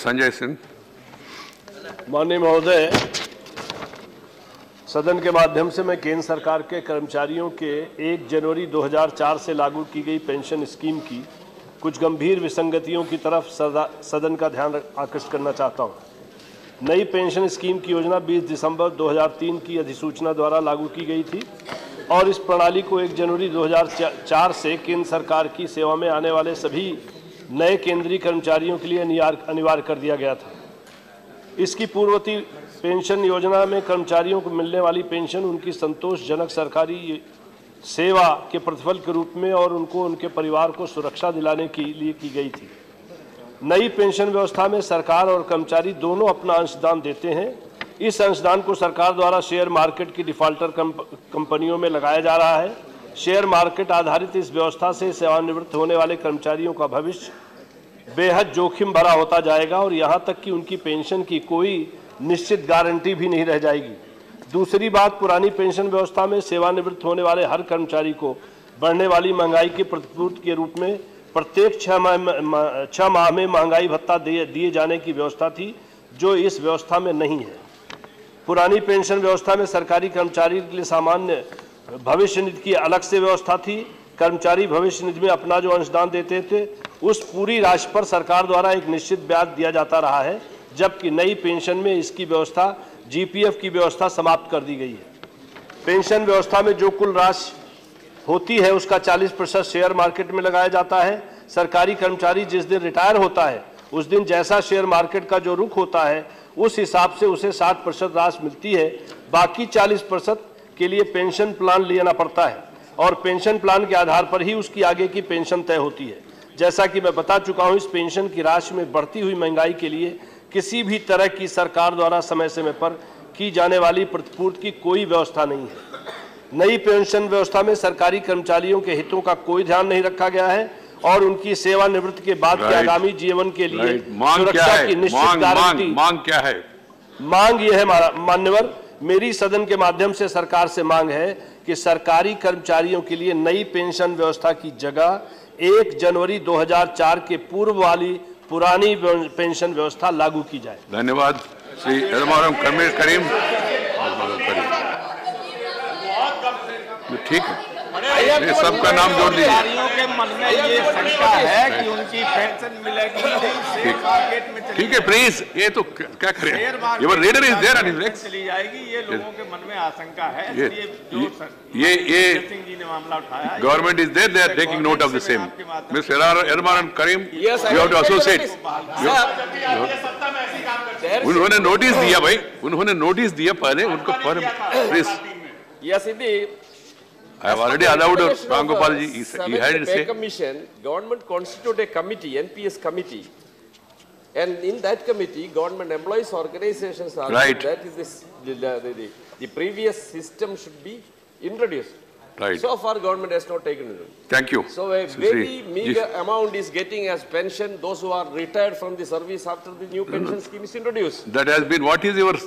संजय सिंह। माननीय महोदय, सदन के माध्यम से मैं केंद्र सरकार के कर्मचारियों के 1 जनवरी 2004 से लागू की गई पेंशन स्कीम की कुछ गंभीर विसंगतियों की तरफ सदन का ध्यान आकर्षित करना चाहता हूं। नई पेंशन स्कीम की योजना 20 दिसंबर 2003 की अधिसूचना द्वारा लागू की गई थी और इस प्रणाली को 1 जनवरी 2004 से केंद्र सरकार की सेवा में आने वाले सभी नए केंद्रीय कर्मचारियों के लिए अनिवार्य कर दिया गया था। इसकी पूर्ववर्ती पेंशन योजना में कर्मचारियों को मिलने वाली पेंशन उनकी संतोषजनक सरकारी सेवा के प्रतिफल के रूप में और उनको उनके परिवार को सुरक्षा दिलाने के लिए की गई थी। नई पेंशन व्यवस्था में सरकार और कर्मचारी दोनों अपना अंशदान देते हैं। इस अंशदान को सरकार द्वारा शेयर मार्केट की डिफाल्टर कंपनियों में लगाया जा रहा है। शेयर मार्केट आधारित इस व्यवस्था से सेवानिवृत्त होने वाले कर्मचारियों का भविष्य बेहद जोखिम भरा होता जाएगा और यहां तक कि उनकी पेंशन की कोई निश्चित गारंटी भी नहीं रह जाएगी। दूसरी बात, पुरानी पेंशन व्यवस्था में सेवानिवृत्त होने वाले हर कर्मचारी को बढ़ने वाली महंगाई की प्रतिपूर्ति के रूप में प्रत्येक 6 माह में महंगाई भत्ता दिए जाने की व्यवस्था थी, जो इस व्यवस्था में नहीं है। पुरानी पेंशन व्यवस्था में सरकारी कर्मचारी के लिए सामान्य भविष्य निधि की अलग से व्यवस्था थी। कर्मचारी भविष्य निधि में अपना जो अंशदान देते थे, उस पूरी राशि पर सरकार द्वारा एक निश्चित ब्याज दिया जाता रहा है, जबकि नई पेंशन में इसकी व्यवस्था जीपीएफ की व्यवस्था समाप्त कर दी गई है। पेंशन व्यवस्था में जो कुल राशि होती है उसका 40% शेयर मार्केट में लगाया जाता है। सरकारी कर्मचारी जिस दिन रिटायर होता है उस दिन जैसा शेयर मार्केट का जो रुख होता है उस हिसाब से उसे 60% राशि मिलती है। बाकी 40% के लिए पेंशन प्लान लेना पड़ता है और पेंशन प्लान के आधार पर ही उसकी आगे की पेंशन तय होती है। जैसा कि मैं बता चुका हूं, इस पेंशन की राशि में बढ़ती हुई महंगाई के लिए किसी भी तरह की सरकार द्वारा समय समय पर की जाने वाली प्रतिपूर्ति की कोई व्यवस्था नहीं है। नई पेंशन व्यवस्था में सरकारी कर्मचारियों के हितों का कोई ध्यान नहीं रखा गया है और उनकी सेवानिवृत्ति के बाद के आगामी जीवन के लिए सुरक्षा की निश्चित गारंटी। मांग क्या है? मांग यह है मान्यवर, मेरी सदन के माध्यम से सरकार से मांग है कि सरकारी कर्मचारियों के लिए नई पेंशन व्यवस्था की जगह 1 जनवरी 2004 के पूर्व वाली पुरानी पेंशन व्यवस्था लागू की जाए। धन्यवाद। श्री एडमारम करीम। ठीक है, ये सबका नाम जोड़ दीजिए। कर्मचारियों के मन में ये शंका है कि उनकी पेंशन मिलेगी। ठीक है प्लीज, ये तो क्या करें, ये रीडर इज देयर एंड चली जाएगी, ये लोगों के मन में आशंका है। ये सिंह जी ने मामला उठाया। Government is there, they are taking note of the same. Mister Elamaram Kareem, you have to associate. उन्होंने नोटिस दिया भाई, उन्होंने नोटिस दिया पहले, उनको please. Yes, indeed. I have already allowed Ram Gopal ji. He had it say. Commission, government constituted a committee, NPS committee, and in that committee, government employees organizations are right. That is this, the previous system should be introduced. Right. So far, government has not taken it. Thank you. So a very meager amount is getting as pension those who are retired from the service after the new pension scheme is introduced. That has been. What is your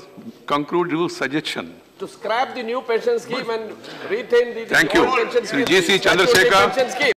conclusive suggestion? To scrap the new pension scheme and retain the Thank you. old pension scheme. G.C. Chandrasekhar.